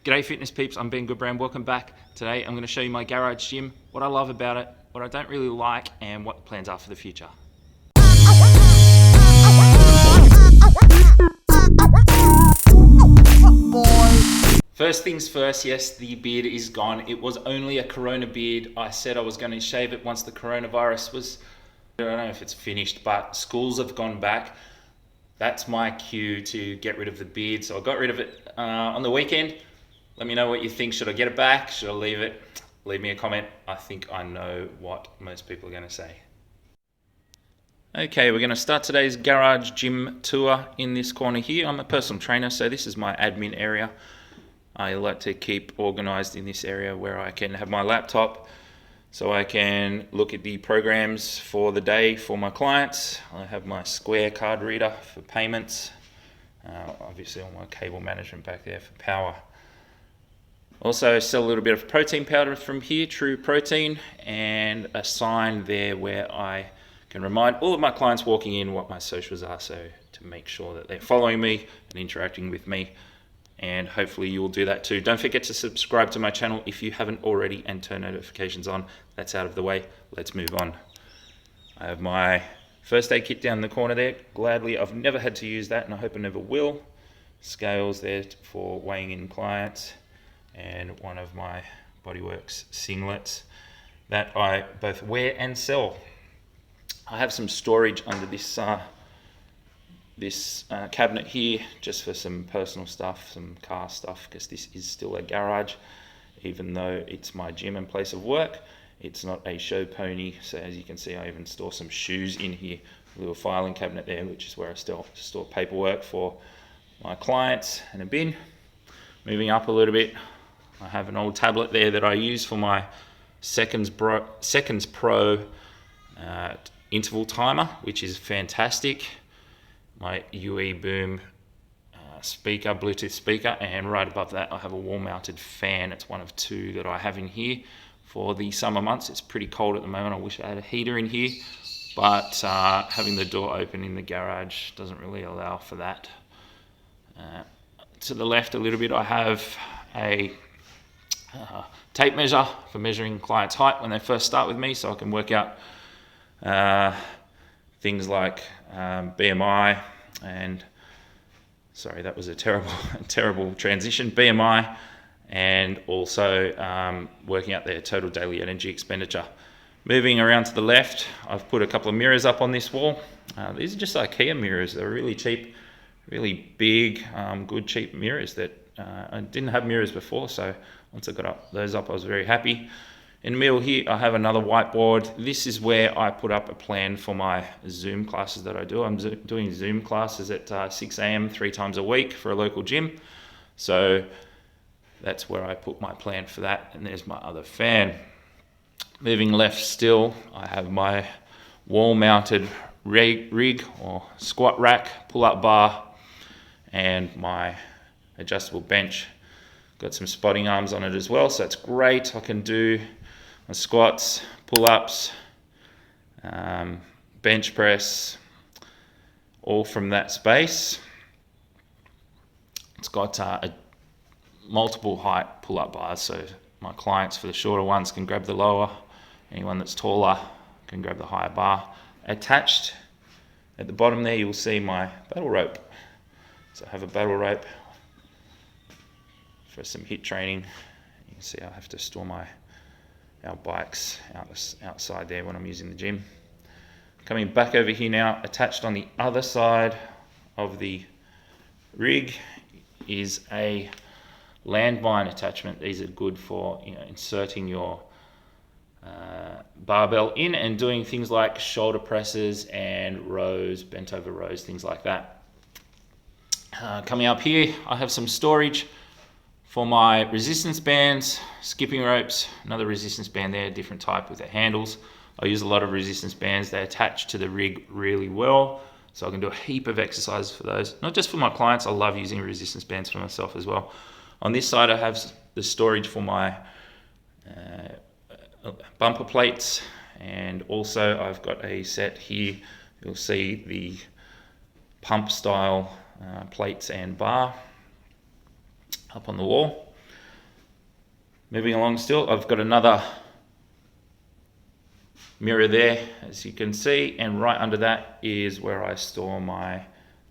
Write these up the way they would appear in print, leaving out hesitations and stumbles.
G'day fitness peeps, I'm Ben Goodbrand, welcome back. Today I'm going to show you my garage gym, what I love about it, what I don't really like, and what the plans are for the future. First things first, yes, the beard is gone. It was only a corona beard. I said I was going to shave it once the coronavirus was, I don't know if it's finished, but schools have gone back. That's my cue to get rid of the beard. So I got rid of it on the weekend. Let me know what you think. Should I get it back? Should I leave it? Leave me a comment. I think I know what most people are going to say. Okay, we're going to start today's garage gym tour in this corner here. I'm a personal trainer, so this is my admin area. I like to keep organized in this area where I can have my laptop so I can look at the programs for the day for my clients. I have my Square card reader for payments. Obviously all my cable management back there for power. Also sell a little bit of protein powder from here, True Protein, and a sign there where I can remind all of my clients walking in what my socials are, so to make sure that they're following me and interacting with me. And hopefully you will do that too. Don't forget to subscribe to my channel if you haven't already and turn notifications on. That's out of the way. Let's move on. I have my first aid kit down in the corner there. Gladly, I've never had to use that and I hope I never will. Scales there for weighing in clients, and one of my Bodyworks singlets that I both wear and sell. I have some storage under this cabinet here, just for some personal stuff, some car stuff, because this is still a garage, even though it's my gym and place of work. It's not a show pony, so as you can see, I even store some shoes in here. A little filing cabinet there, which is where I still store paperwork for my clients, and a bin. Moving up a little bit, I have an old tablet there that I use for my Seconds Pro interval timer, which is fantastic. My UE Boom speaker, Bluetooth speaker, and right above that I have a wall-mounted fan. It's one of two that I have in here for the summer months. It's pretty cold at the moment. I wish I had a heater in here, but having the door open in the garage doesn't really allow for that. To the left a little bit, I have a tape measure for measuring clients' height when they first start with me, so I can work out things like BMI, and sorry, that was a terrible transition. BMI, and also working out their total daily energy expenditure. Moving around to the left, I've put a couple of mirrors up on this wall. These are just IKEA mirrors. They're really cheap, really big, good cheap mirrors that I didn't have mirrors before, so once I got those up I was very happy. In the middle here, I have another whiteboard. This is where I put up a plan for my Zoom classes that I do. I'm doing Zoom classes at 6 a.m. 3 times a week for a local gym. So that's where I put my plan for that. And there's my other fan. Moving left still, I have my wall-mounted rig or squat rack, pull-up bar, and my adjustable bench. Got some spotting arms on it as well, so it's great. I can do my squats, pull-ups, bench press, all from that space. It's got multiple height pull-up bars, so my clients for the shorter ones can grab the lower, anyone that's taller can grab the higher bar. Attached at the bottom there, you'll see my battle rope. So I have a battle rope for some HIIT training. You can see I have to store our bikes outside there when I'm using the gym. Coming back over here now, attached on the other side of the rig is a landmine attachment. These are good for inserting your barbell in and doing things like shoulder presses and rows, bent over rows, things like that. Coming up here, I have some storage for my resistance bands, skipping ropes, another resistance band there, different type with the handles. I use a lot of resistance bands. They attach to the rig really well, so I can do a heap of exercises for those. Not just for my clients, I love using resistance bands for myself as well. On this side, I have the storage for my bumper plates, and also I've got a set here. You'll see the pump style plates and bar up on the wall. Moving along still, I've got another mirror there, as you can see, and right under that is where I store my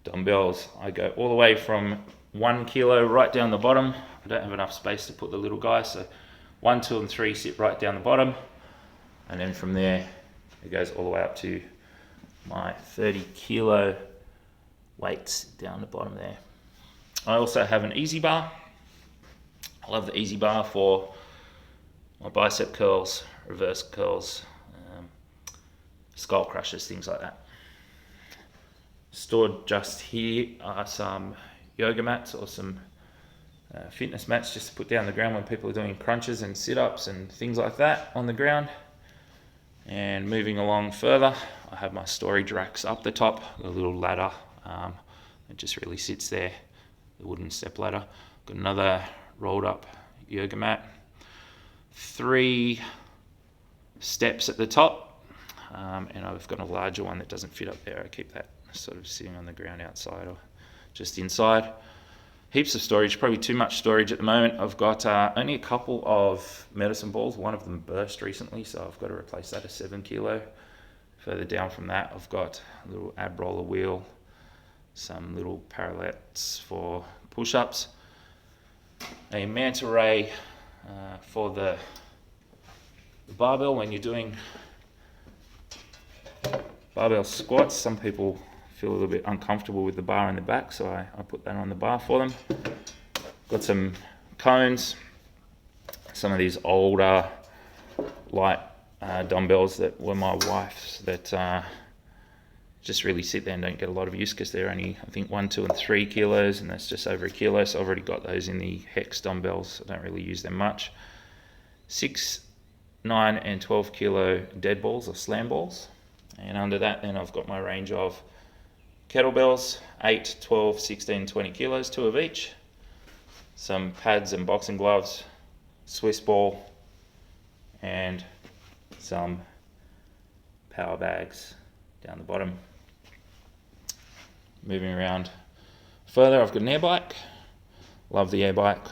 dumbbells. I go all the way from 1 kilo right down the bottom. I don't have enough space to put the little guy, so 1, 2, and 3 sit right down the bottom, and then from there it goes all the way up to my 30 kilo weights down the bottom there. I also have an easy bar. I love the easy bar for my bicep curls, reverse curls, skull crushers, things like that. Stored just here are some yoga mats or some fitness mats just to put down the ground when people are doing crunches and sit-ups and things like that on the ground. And moving along further, I have my storage racks up the top, a little ladder. It just really sits there, the wooden step ladder. Got another rolled up yoga mat. 3 steps at the top. And I've got a larger one that doesn't fit up there. I keep that sort of sitting on the ground outside or just inside. Heaps of storage, probably too much storage at the moment. I've got only a couple of medicine balls. One of them burst recently, so I've got to replace that, a 7 kilo. Further down from that, I've got a little ab roller wheel, some little parallettes for push-ups, a manta ray for the barbell when you're doing barbell squats. Some people feel a little bit uncomfortable with the bar in the back, so I put that on the bar for them. Got some cones, some of these older light dumbbells that were my wife's that just really sit there and don't get a lot of use because they're only, I think, 1, 2, and 3 kilos, and that's just over a kilo, so I've already got those in the hex dumbbells. I don't really use them much. 6, 9, and 12 kilo dead balls or slam balls. And under that, then I've got my range of kettlebells, 8, 12, 16, 20 kilos, 2 of each. Some pads and boxing gloves, Swiss ball, and some power bags down the bottom. Moving around further, I've got an air bike. Love the air bike.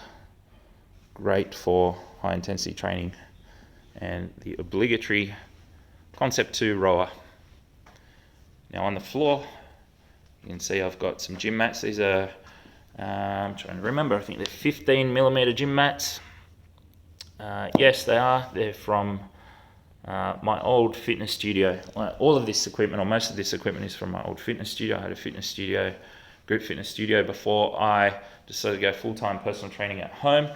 Great for high intensity training. And the obligatory Concept 2 rower. Now on the floor, you can see I've got some gym mats. These are, I'm trying to remember, I think they're 15mm gym mats. Yes, they are. They're from my old fitness studio. All of this equipment, or most of this equipment, is from my old fitness studio. I had a fitness studio, group fitness studio, before I decided to go full-time personal training at home.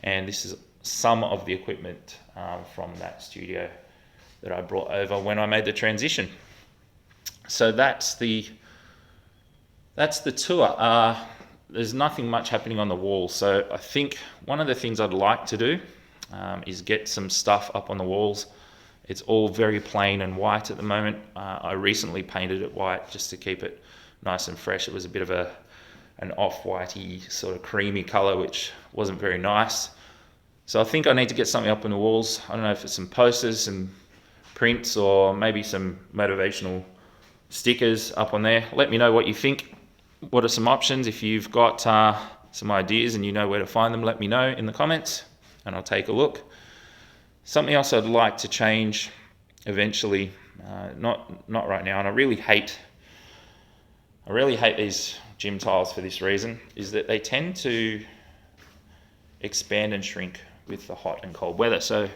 And this is some of the equipment from that studio that I brought over when I made the transition. So that's the tour. There's nothing much happening on the wall. So I think one of the things I'd like to do is get some stuff up on the walls. It's all very plain and white at the moment. I recently painted it white just to keep it nice and fresh. It was a bit of an off-whitey sort of creamy color, which wasn't very nice. So I think I need to get something up on the walls. I don't know if it's some posters, some prints, or maybe some motivational stickers up on there. Let me know what you think. What are some options? If you've got some ideas and you know where to find them, let me know in the comments and I'll take a look. Something else I'd like to change eventually, not right now, and I really hate these gym tiles for this reason, is that they tend to expand and shrink with the hot and cold weather. So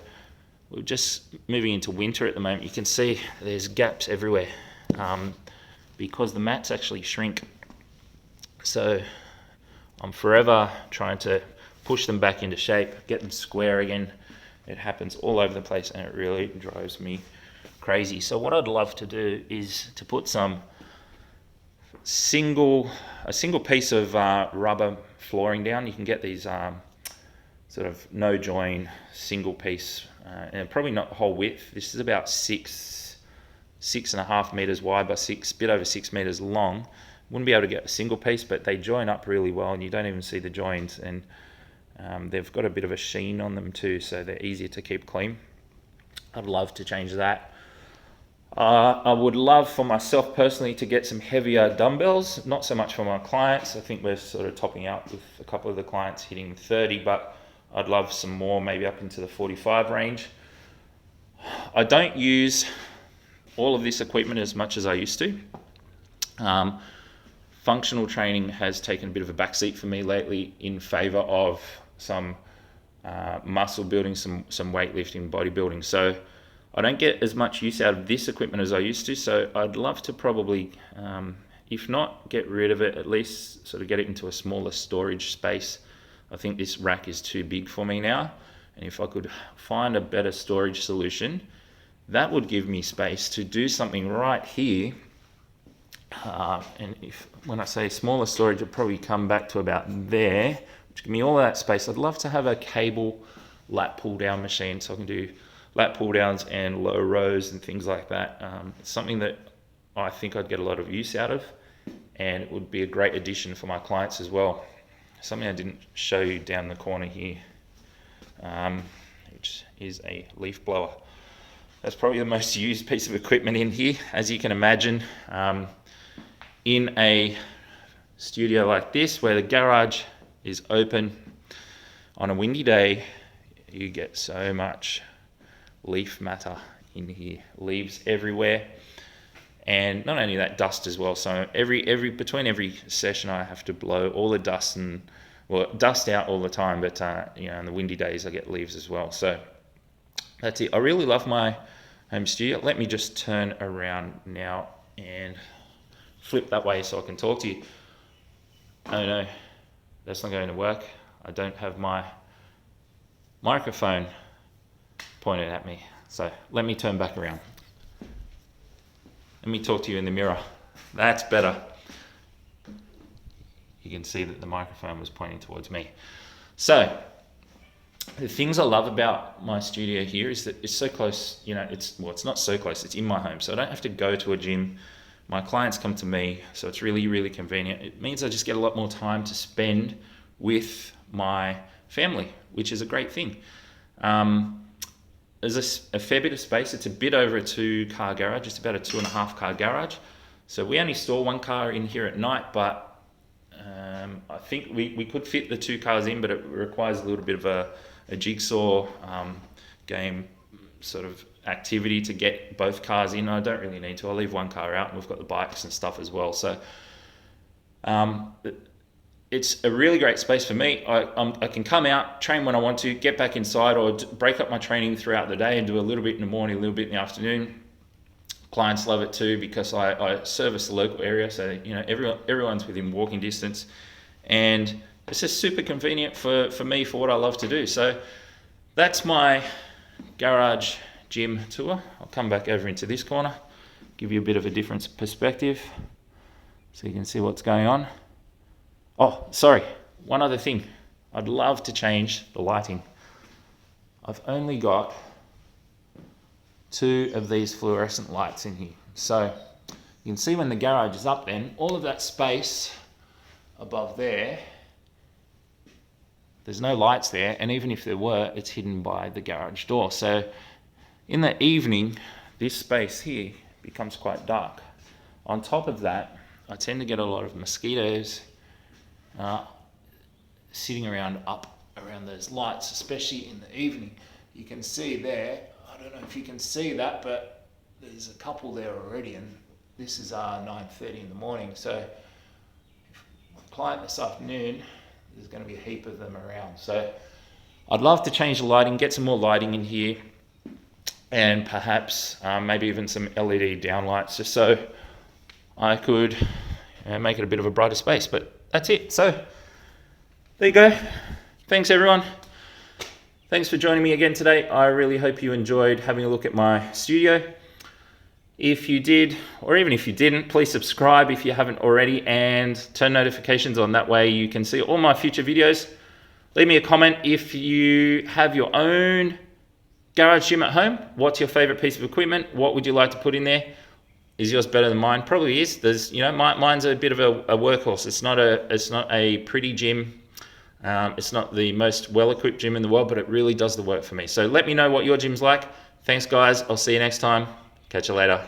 we're just moving into winter at the moment. You can see there's gaps everywhere because the mats actually shrink. So I'm forever trying to push them back into shape, get them square again. It happens all over the place and it really drives me crazy. So what I'd love to do is to put a single piece of rubber flooring down. You can get these sort of no join single piece, and probably not the whole width. This is about 6.5 meters wide by bit over 6 meters long. Wouldn't be able to get a single piece, but they join up really well and you don't even see the joins, and they've got a bit of a sheen on them too, so they're easier to keep clean. I'd love to change that. I would love for myself personally to get some heavier dumbbells, not so much for my clients. I think we're sort of topping out with a couple of the clients hitting 30, but I'd love some more, maybe up into the 45 range. I don't use all of this equipment as much as I used to. Functional training has taken a bit of a backseat for me lately in favor of some muscle building, some weightlifting, bodybuilding. So I don't get as much use out of this equipment as I used to. So I'd love to probably, if not get rid of it, at least sort of get it into a smaller storage space. I think this rack is too big for me now. And if I could find a better storage solution, that would give me space to do something right here. And when I say smaller storage, it'll probably come back to about there, which give me all of that space. I'd love to have a cable lat pull down machine so I can do lat pull downs and low rows and things like that. It's something that I think I'd get a lot of use out of, and it would be a great addition for my clients as well. Something I didn't show you down the corner here, which is a leaf blower. That's probably the most used piece of equipment in here, as you can imagine. In a studio like this, where the garage is open, on a windy day, you get so much leaf matter in here, leaves everywhere, and not only that, dust as well. So between every session, I have to blow all the dust dust out all the time. But on the windy days, I get leaves as well. So that's it. I really love my home studio. Let me just turn around now and flip that way so I can talk to you. Oh no, that's not going to work. I don't have my microphone pointed at me. So let me turn back around. Let me talk to you in the mirror. That's better. You can see that the microphone was pointing towards me. So the things I love about my studio here is that it's so close. It's not so close. It's in my home, so I don't have to go to a gym. My clients come to me, so it's really, really convenient. It means I just get a lot more time to spend with my family, which is a great thing. There's a fair bit of space. It's a bit over a 2-car garage, just about a 2.5-car garage. So we only store 1 car in here at night, but I think we could fit the 2 cars in, but it requires a little bit of a jigsaw game sort of activity to get both cars in. I don't really need to. I'll leave 1 car out, and we've got the bikes and stuff as well. So it's a really great space for me. I can come out, train when I want to, get back inside, or break up my training throughout the day and do a little bit in the morning, a little bit in the afternoon. Clients love it too, because I service the local area, so everyone's within walking distance, and it's just super convenient for me for what I love to do. So that's my garage gym tour. I'll come back over into this corner, give you a bit of a different perspective so you can see what's going on. Oh, sorry, one other thing. I'd love to change the lighting. I've only got 2 of these fluorescent lights in here. So you can see when the garage is up, then all of that space above there, there's no lights there, and even if there were, it's hidden by the garage door. So in the evening, this space here becomes quite dark. On top of that, I tend to get a lot of mosquitoes sitting around those lights, especially in the evening. You can see there, I don't know if you can see that, but there's a couple there already, and this is 9:30 in the morning. So my client this afternoon, there's going to be a heap of them around. So I'd love to change the lighting, get some more lighting in here, and perhaps maybe even some LED downlights, just so I could make it a bit of a brighter space. But that's it. So there you go. Thanks everyone. Thanks for joining me again today. I really hope you enjoyed having a look at my studio. If you did, or even if you didn't, please subscribe if you haven't already, and turn notifications on. That way you can see all my future videos. Leave me a comment if you have your own garage gym at home. What's your favorite piece of equipment? What would you like to put in there? Is yours better than mine? Probably is. There's, mine's a bit of a workhorse. It's not a pretty gym. It's not the most well-equipped gym in the world, but it really does the work for me. So let me know what your gym's like. Thanks, guys. I'll see you next time. Catch you later.